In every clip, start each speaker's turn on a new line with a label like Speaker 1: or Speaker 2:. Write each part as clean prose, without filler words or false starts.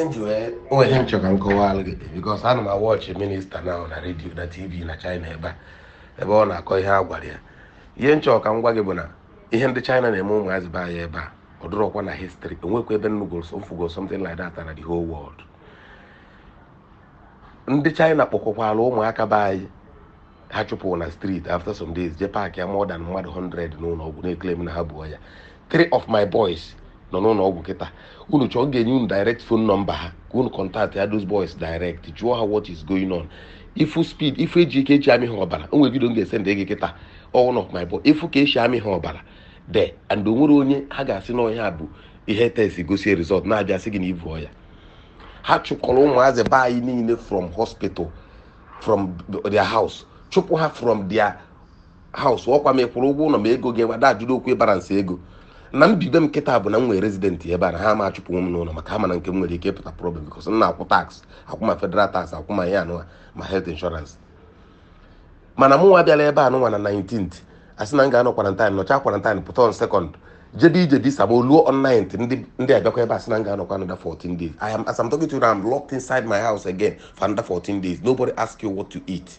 Speaker 1: enjoy when him check and call because I know my watch minister now na radio na TV na China ebe ọ na-akọ ihe agwara ya ihe nchọ ka m gwa gị bụ na ihe ndị China na-eme ụmụazị ba ya ebe a ọ dụrọkwa na history enwekwa ebe nnugoro mfugo something like that na the whole world. Ndị China kpọkọkwala ụmụaka ba anyị ha chụpụ na street after some days je park ya more than mmadụ 100 n'ụlọ ọgwụ na-eklem na ha bụ ya. 3 of my boys nọ n'ụlọ ọgwụ kịta unu chọọ ga-enye unu direct phone number ha ka unu contact ya those boys direct jụọ ha what is going on. Ifu speed ifu eji ike eji amị ha ọbara onwe video m ga-esend gị kịta all of my boy ifu ka eji amị ha ọbara de and onwere onye ha ga-asị na ọhịa bụ ihe test gosi result na-abịa sị gị na ivu ọya. Ha chụkọrọ ụmụazị ba anyị niile from hospital from their house chụpụ ha from their house ọkwa m ekwụrụ ụgwọ ụlọ ma ego gị wada ajụrụ okwu balance ego na mbibe m kịta bụ na m nwere resident ebe a na ha ma achụpụ m n'ụlọ maka ha mana nke m nwere ike ịpụta problem because m na-akwụ tax akwụ ma federal tax akwụ ma ya anụ ma health insurance. Mana mụ nwa bịara ebe a nụnwa na 19th asị na m ga-anọ quarantine nọcha quarantine pụta on second jebe ije visa ma oluo on 9th ndị abịakwa ebe a sị na m ga-anọkwa another 14 days. As I'm talking to you now, I'm locked inside my house again for another 14 days. Nobody ask you what to eat.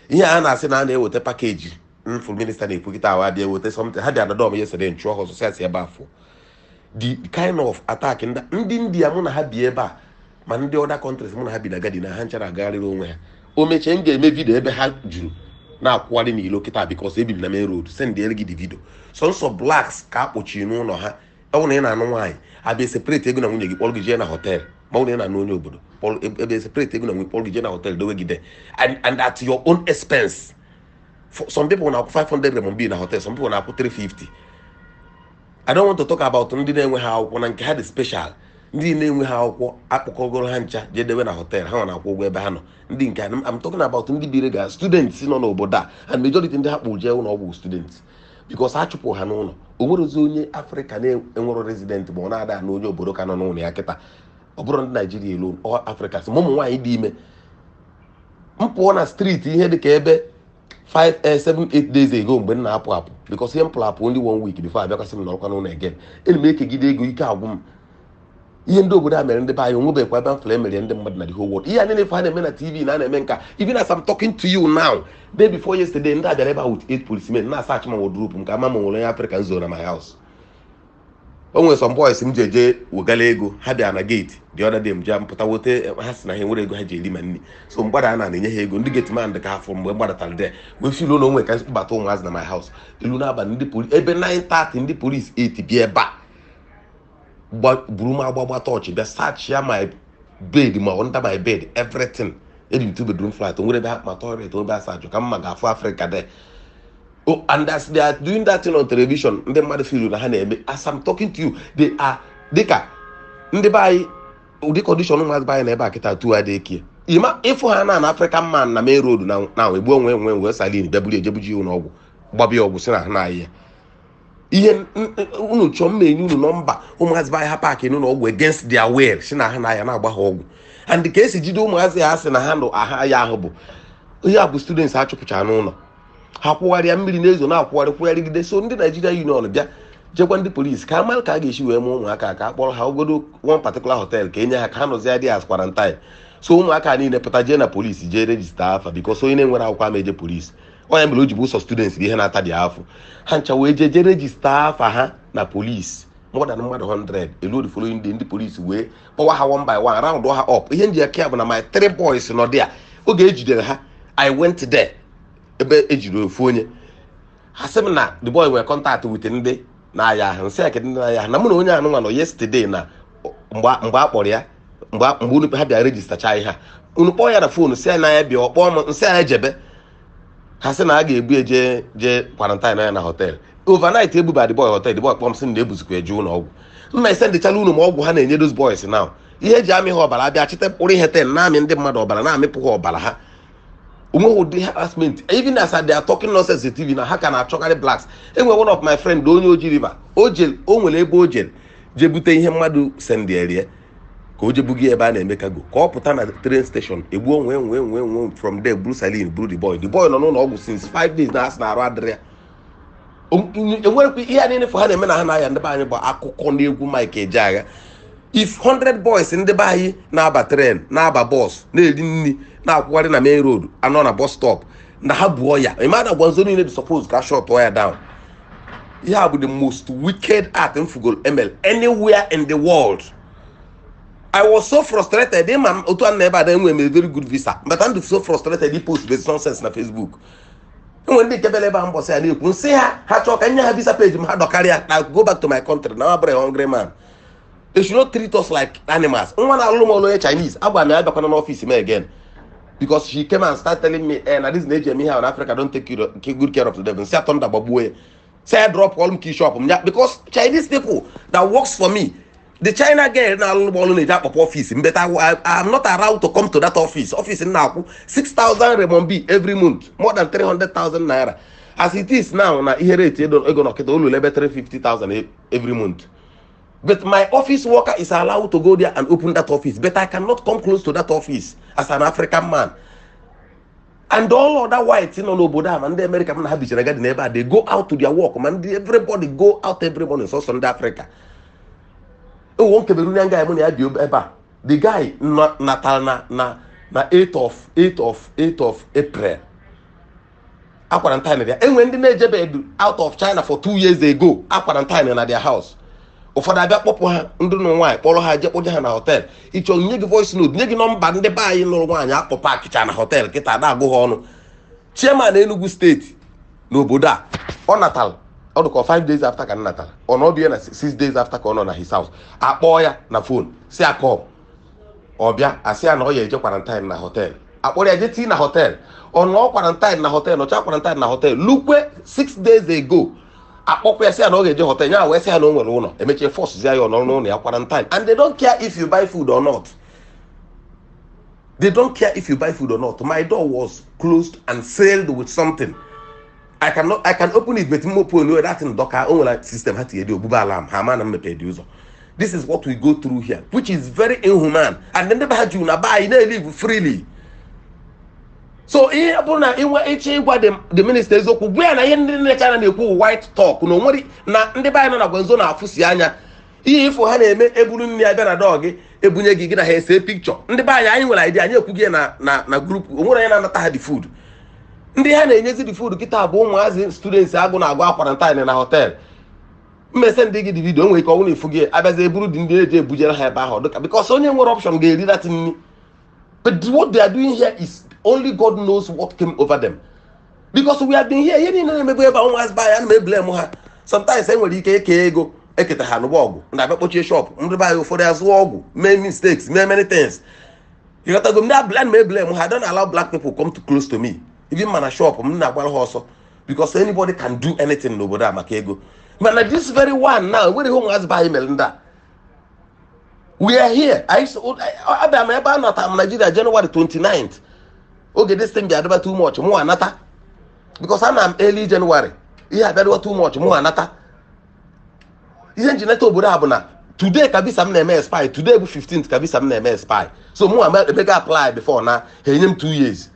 Speaker 1: Ihe a na-asị na a na-eweta pakeji full minister na-ekwukịta awa bịa eweta something ha dị anadọm yesterday nchụọ ha society ebe afọ the kind of attack ndị India mụ na ha bi ebe a ma ndị other countries mụ na ha bi na gadi na ha nchara agagharịrị onwe ha o mechie m ga-eme vidio ebe ha juru na-akwụgharị n'ilo kịta because ebibi na main road send gị the video sọnsọ blacks ka akpọchiri n'ụlọ ha ọ bụ na ị na-anụ nwaanyị abịa separate ego na nwunye gị kpọrọ gị jee na hotel ma ọ bụ na ị na-anụ onye obodo ebe separate ego na nwunye kpọrọ gị jee na hotel dowe gị there and at your own expense. Some people now 500 RMB in a hotel, some people now put 350. I don't want to talk about ndị na-enwe ha akwụkwọ na nke ha dị special. Ndị na-enwe ha akwụkwọ akpọkọgoro ha ncha jedewe na hotel ha na-akwụ ụgwọ ebe ha nọ. Ndị nke I'm talking about ndị biri ga students nọ n'obodo a and majority ndị ha kpụ jee ụlọ ọgwụ students because ha chụpụ ha n'ụlọ. O nwere ozi onye Africa na-enwero resident ma ọ na-ada na onye obodo ka nọ n'ụlọ ya kịta. Ọ bụrụ ndị Nigeria alone or Africa si ụmụ nwaanyị dị ime m pụọ na street ihe dị ka ebe 7-8 days ago mgbe m na-apụ because ihe m pụrụ apụ only 1 week before abịakwasị m n'ọkwa n'ụlọ again ena m ekegide ego ike agwụ m ihe ndị obodo a mere ndị be anyị onwebekwa ebe mfere emere ndị mmadụ na the whole world ihe a na-efe ha na-eme na TV na na-eme nka even as I'm talking to you now day before yesterday ndị abịara ebe a with 8 policemen na-asachi ma wardrobe m ka ama ma nwere onye African zone na my house. O nwere some boys m jeje wegala ego ha bịa na gate the other day m ji mpụta wote ha si na ha nwere ego ha ji eri ma nri so mgbada a na-enye ha ego ndị gate man dị ka ha fụrụ mgbe mgbadatara de wee filo na onwe ka mkpata ụmụazị na my house ilu n'abalị ndị polisi ebe 9:30 ndị polisi 8 bịa ebe a buru m agbagba tọọchị bịa search ya my bed ma under my bed everything ebi m 2 bedroom flat nwere ebe ma toilet ebe a sajụ ka mma ga-afụ Africa de. Oh, and as they are doing that thing on television, ndị mmadụ feel na ha na-eme as I'm talking to you they are dịka ndị be anyị ụdị condition ụmụazị be anyị na ebe a kịta tu adị eke ịma ịfụ ha na African man na main road na egbuo nwe salin bịa buru ejebuji ụlọ ọgwụ gbabịa ọgwụ si na ha na ya ihe unu chọọ mma enye unu nọmba ụmụazị be anyị ha paakị n'ụlọ ọgwụ against their will si na ha na ya na-agba ha ọgwụ and ka esi jide ụmụazị ha sị na ha nọ aha ya ahụ bụ ihe a bụ students ha chụpụchara n'ụlọ ha kwụgharịa mmiri na-ezo na-akwụgharịgide so ndị Nigeria Union bịa jekwa ndị polisi ka amal ka a ga-esi wee mụọ ụmụaka ka a kpọrọ ha ogodo one particular hotel ka enye ha ka ha nọzi dị as quarantine so ụmụaka niile pụta jee na polisi jee rejista afa because onye na-enwere akwụkwọ ama eje polisi onye mere o ji bụ ụsọ students bụ ihe na-ata dị afọ ha ncha wee jee rejista afa ha na polisi more than mmadụ 100 elu the following day ndị polisi wee kpọwa ha one by one round ha up ihe nji aka ya bụ na my 3 boys nọ dị a oge ejidere ha I went there ebe ejiri ofu onye ha sị m na the boy were contact with ndị na-aya ahụ nsị aka ndị na-aya ahụ na mụ na onye anụnwa nọ yesterday na mgbe a kpọrọ ya mgbe unu ha bịa rejistacha ihe ha unu kpọọ ya na fonu si ya na ya bịa ọ kpọọ m nsị ya jebe ha sị na a ga-ebu jee quarantine ya na hotel overnight ebuba the boy hotel the boy kpọm sị na ebuzikwa eje ụlọ ọgwụ mma esendịchala unu ma ọgwụ ha na-enye those boys now ihe eji amị ha ọbara abịa chite mkpụrụ ihe ten na-amị ndị mmadụ ọbara na-amịpụ ha ọbara ha ụdị harassment even as they are talking nonsense TV na ha ka na-achọkarị blacks enwe one of my friend onye Oji River o nwere ebe o je bute ihe mmadụ senderie ka o jebugi ebe a na-eme kago ka ọ pụta na train station egbuo nwe from there buru salin buru the boy nọ n'ụlọ ọgwụ since 5 days na asị na arụ adịrị ya enwerekwa ihe a niile fọ ha na-eme na ha na-aya ndị be anyị bụ akụkọ n'egwu Mike Ejeagha if 100 boys in the bay na-aba train na-aba bus na-eri nri na-akwụgharị na main road anọ na bus stop na ha buo ya ịma na gwanzo niile dị suppose ka short ya down. Yeah, with the most wicked act in Fugol ML anywhere in the world. I was so frustrated. They man, Otu never then we a very good visa, but I'm so frustrated. He post this nonsense on Facebook. And when they get a bambo say, "I say ha talk and you have visa page. I do carry. Now go back to my country. Now I'm very hungry man. They should not treat us like animals. One alone Chinese. I want me back on an office me again." Because she came and started telling me, "And this age me here in Africa don't take good care of them." Say I turn the babuwe. Say I drop all key shop because Chinese people that works for me, the China girl now in that office, but I'm not allowed to come to that office. Office in now 6,000 renminbi every month, more than 300,000 naira. As it is now, here it is going to only 350,000 every month. But my office worker is allowed to go there and open that office, but I cannot come close to that office as an African man. And all other whites in Oboda and the American man have neighbor, they go out to their work, man. Everybody go out every morning, so South Africa. Oh, one Cameroonian guy money had you ever. The guy natal na 8th of April. I quarantine there. And when the Nigeria out of China for 2 years ago, I quarantine in their house. For that popo ndo no why polo ha je poja na hotel icho nyegi voice note nyegi number nde ba yi no nwa anya akpo park cha na hotel kita da go hono chairman Enugu state no boda on natal on ko 5 days after kan natal on obi na 6 days after ka on na his house akpo ya na phone si akọ obia asia na o ye je quarantine na hotel akpo ya je ti na hotel on no quarantine na hotel no cha quarantine na hotel lukwe 6 days ago akpọkwa say na ogeje hotel nya we say na onwere ụlọ emeche force ya yo no ya quarantine and they don't care if you buy food or not. They don't care if you buy food or not. My door was closed and sealed with something. I can open it but mo po no that in docker onwere system hat ye dey obuba alarm ha ma na mepe di uzo. This is what we go through here, which is very inhuman, and then never had you na buy na live freely. So ihe bụ na inwe eche ịgwa the minister eziokwu gwa na ihe ndị China na-ekwu white talk na onwere na ndị be anyị nọ na gwanzo na-afụsi anya ihe ifo ha na-eme eburu nri abịa na dog ebunye gị na ha ese picture ndị be anyị nwere idea anyị ekwu gị na group onwere anyị na-anata ha the food ndị ha na-enyezi the food kịta bụ ụmụazị students agụ na-agụ quarantine na hotel mmese ndị gị the video onwe ike ọnwụ na-efu gị abịazi eburu dị ndị eji ebujere ha ebe ahụ dịka because onye nwere option ga-eri that nri. But what they are doing here is only God knows what came over them. Because we have been here, you know, maybe about buy and may blame her. Sometimes when we go, eketa ha no wogu, na be poche shop, buy for their wogu, many mistakes, many things. You got to go na blame her. I don't allow black people come too close to me. Even man a shop, na gwal hustle. Because anybody can do anything no boda makego. But like this very one now, where the home has buy Melinda. We are here. I'm Nigeria January 29th. Okay, this thing be about too much. More anata. Because I'm early January. Yeah, better too much. More anata. Isn't Jineto Budabuna? Today can be some name spy. Today 15th can be some name spy. So more make apply before now. He named 2 years.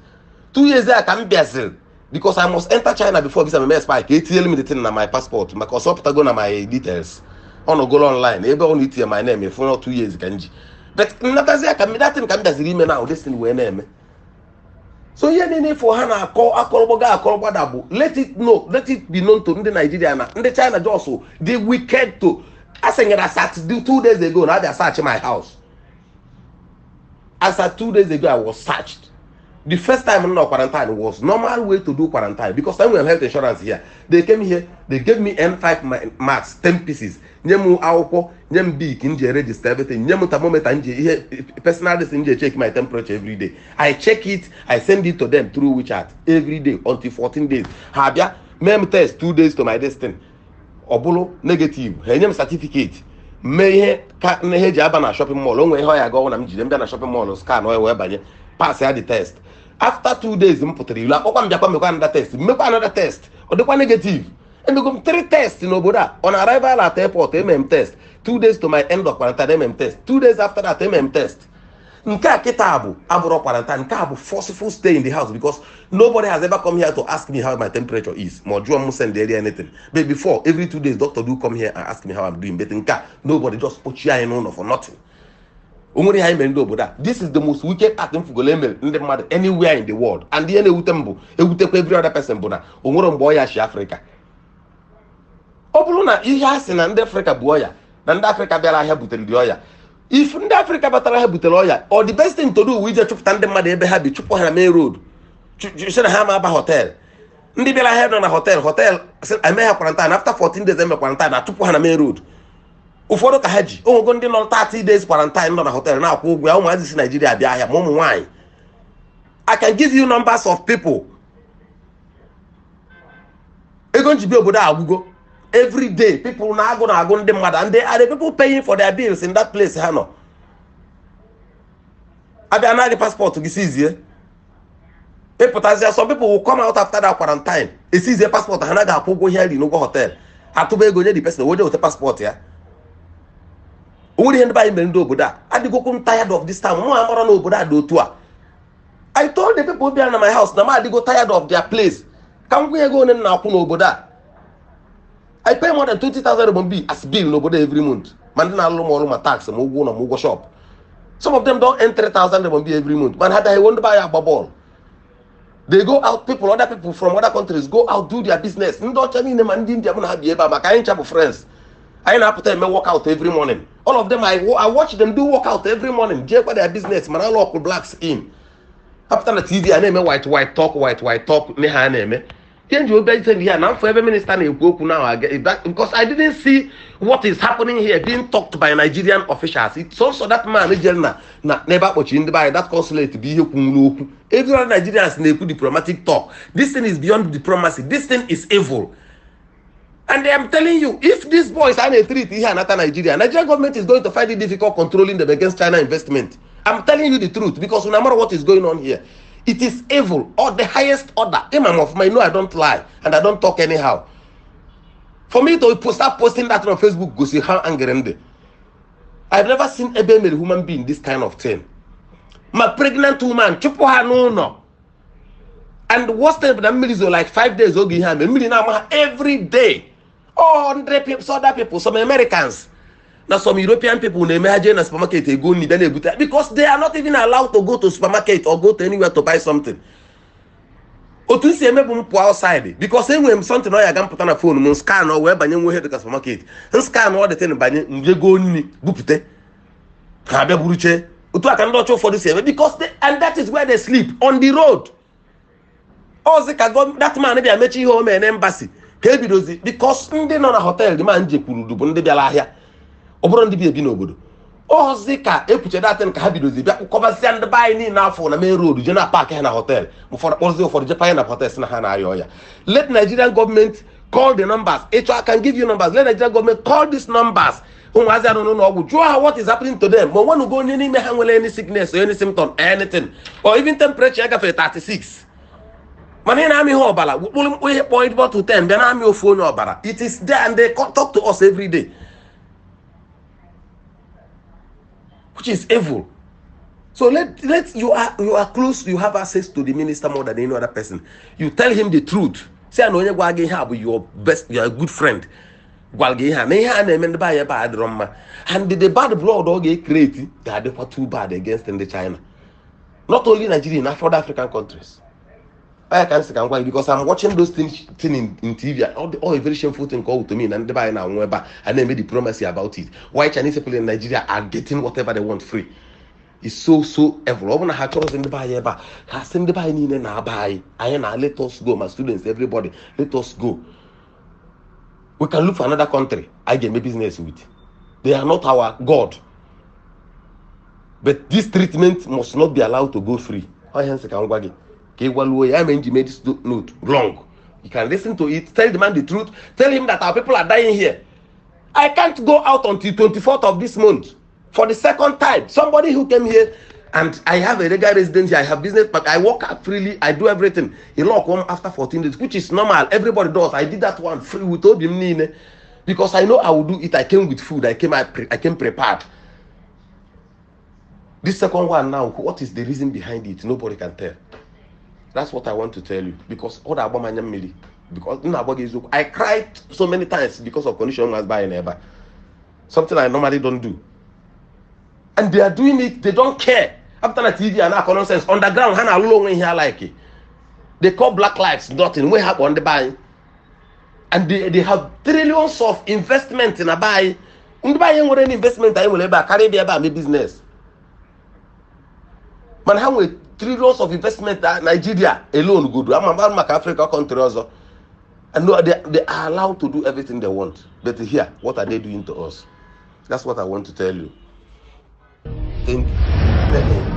Speaker 1: 2 years there can be a because I must enter China before this I'm spy. He tell me the thing on my passport. My consult go on my details. On go online. Ebe only tell my name if for 2 years kanji. But natazi can that thing can be now. This thing we name. So yeah, need for Hana call Dabu. Let it be known to the Nigeria and the China also. The wicked to I think I sat 2 days ago. Now they searched my house. As at 2 days ago, I was searched. The first time in quarantine was normal way to do quarantine because then we have health insurance here. They came here, they gave me N5 masks, 10 pieces. Nyemu awko, nyem big inje register everything. Nyemu thermometer inje personal inje check my temperature every day. I check it, I send it to them through WeChat every day until 14 days. Habia, mem test 2 days to my destiny. Obulo negative. Nyem certificate. Me ka neheji aba na shopping mall. Onwe ho ya go na mjide mbia na shopping mall scan o we banye. Pass ya the test. After 2 days, mputri you akwa mbia kwa another test. Make another test. Odekwa negative. And we go 3 tests in Oboda. On arrival at airport, test. 2 days to my end of quarantine, test. 2 days after that, test. Nka kitabu, aburo quarantine, nka forceful stay in the house because nobody has ever come here to ask me how my temperature is. Mojuwa mustn't dare anything. But before, every 2 days, doctor do come here and ask me how I'm doing. But nka, nobody just put you in for nothing. Onwere ha mere ndị obodo a. This is the most wicked act mfugolo emere ndị mmadụ anywhere in the world. And ihe na-ewute m bụ ewutekwa every other person bụ na onwere mgbe ọya shi Africa. Ọ bụrụ na ihe a sị na ndị Africa bụ ọya na ndị Africa bịara ahịa butere dị ọya, if ndị Africa batara ahịa butere ọya, or the best thing to do ije chụpụta ndị mmadụ ebe ha bi, chụpụ ha na main road, sị na ha ma aba hotel. Ndị bịara ahịa nọ na hotel eme ha quarantine, after 14 days eme quarantine, achụpụ ha na main road. Ụfọdụ ka ha ji onwego ndị nọ 30 days quarantine nọ na hotel na-akwụ ụgwọ ya. Ụmụazị si Nigeria bịa ahịa ma ụmụ nwaanyị. I can give you numbers of people. Ego njibi obodo agwụgo. Every day people na-agụ ndị mmadụ, and they are the people paying for their bills in that place ha nọ. Abịa na passport gị sizie. Ịpụtazịa, some people will come out after that quarantine. Esizie passport ha na ga-akwụ ụgwọ ihe ri n'ụgwọ hotel. Atụba ego nye the person weje ote passport ya. Onwere ihe ndị anyị mere ndị obodo a. Adịgokwu m tired of this time. Mụ amara na obodo a dị otu a. I told the people bịara na my house na m adịgo tired of their place. Ka m gwa ego one na-akwụ n'obodo a. I pay more than 20,000 RMB as bill n'obodo every month. Man, na alụ m ọrụ ma tax ma ụgwọ na ụgwọ shop. Some of them don't earn 3,000 RMB every month. Man, had I wonder buy a ball. They go out, other people from other countries go out, do their business. Ndị ọcha niile ma ndị India mụ na ha bi ebe a maka anyị ncha bụ friends. Anyị na-apụta eme workout every morning. All of them, I watch them do workout every morning. Jekwa their business, man, alụ ọkụ blacks in. After the TV, I na-eme white talk, ne ha na-eme. Change your bed here now for every minister now because I didn't see what is happening here being talked by Nigerian officials. It's also that man na never watching the by that consulate to be here. Every other Nigerians need diplomatic talk. This thing is beyond diplomacy. This thing is evil. And I am telling you, if these boys are a treaty here in Nigeria, Nigerian government is going to find it difficult controlling them against China investment. I'm telling you the truth because no matter what is going on here, it is evil or the highest order. Imam of mine, no, I don't lie and I don't talk anyhow. For me to start posting that on Facebook, go see how angry. I've never seen a male human being this kind of thing. My pregnant woman, no. And what's the like 5 days every day. Oh, 100 people, other people, some Americans. Now some European people they imagine a supermarket they go need because they are not even allowed to go to supermarket or go to anywhere to buy something. Otunsi emebum po outside because when something or you can put on a phone, scan or wherever you head to the supermarket, and scan all the thing banye go ni bupute. Kabe buruche. Otu aka ndo cho for this because and that is where they sleep on the road. That man they mechi home an embassy. Because ndị nọ na hotel the man jekwuru du bụ ndị bịara ahịa. Obodo ndị bi ebi n'obodo. Ozi ka epuche datin ka ha bidozi bịa kọbasịa ndị bayi niile n'afọ na main road je na park ha na hotel. Ụfọdụ Japan na hotel na ha na ayọ ya. Let Nigerian government call the numbers. I can give you numbers. Let Nigerian government call these numbers. Ụmụazị anụ n'ụlọ ọgwụ jụọ what is happening to them. Ma nwanụ go onye n'ime ha nwere any sickness or any symptom anything or even temperature gafere 36. Mana na ami ho ọbara we point to 10 bịa na ami ofu onye ọbara. It is there and they talk to us every day. Which is evil. So let you are close, you have access to the minister more than any other person. You tell him the truth. Say I know you have your best, you are a good friend. And the bad blood all get created, they are therefore too bad against the China. Not only Nigeria, in other African countries. I can't say why because I'm watching those things in TV. All a very shameful thing called to me and they buy now and they made diplomacy about it. Why Chinese people in Nigeria are getting whatever they want free. It's so evil. When I had in the buy, I send the buy in and buy. Let us go, my students, everybody. Let us go. We can look for another country. I get my business with. They are not our God. But this treatment must not be allowed to go free. I made this note wrong. You can listen to it, tell the man the truth, tell him that our people are dying here. I can't go out until 24th of this month for the second time. Somebody who came here and I have a regular residence here, I have business, but I work out freely, I do everything. He lock home after 14 days, which is normal. Everybody does. I did that one free with Obim because I know I will do it. I came with food, I came prepared. This second one now, what is the reason behind it? Nobody can tell. That's what I want to tell you because all about my family. Because I cried so many times because of condition was buying ever. Something I normally don't do. and they are doing it, they don't care. After that TV and that nonsense, underground, Hana alone in here like it. They call Black Lives nothing. We have on the buy. And they have trillions of investment in a buy. And buy any investment I will ever carry the about my business. Man, how with trillions of investment in Nigeria alone good. I'm about Africa country also. And no, they are allowed to do everything they want. But here, what are they doing to us? That's what I want to tell you. Thank you.